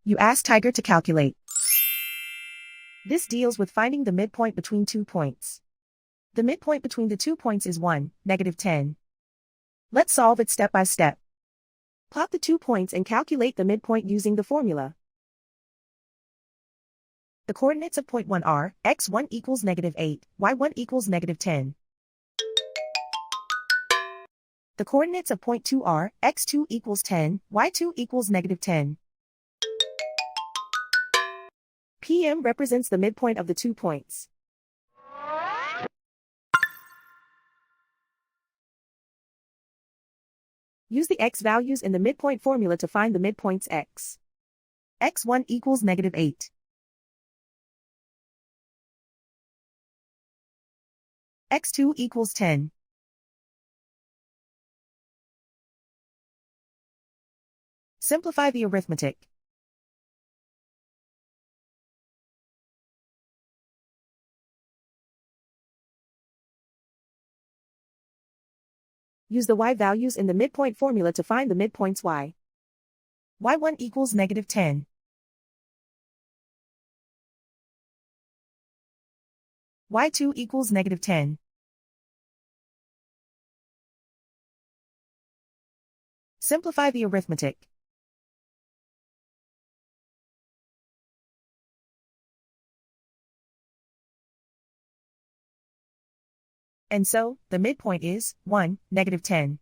You ask Tiger to calculate. This deals with finding the midpoint between 2 points. The midpoint between the 2 points is 1, -10. Let's solve it step by step. Plot the 2 points and calculate the midpoint using the formula. The coordinates of point 1 are, x1 equals -8, y1 equals -10. The coordinates of point 2 are, x2 equals 10, y2 equals -10. PM represents the midpoint of the 2 points. Use the x values in the midpoint formula to find the midpoints x. x1 equals -8. x2 equals 10. Simplify the arithmetic. Use the y values in the midpoint formula to find the midpoints y. y1 equals -10. y2 equals -10. Simplify the arithmetic. And so, the midpoint is 1, -10.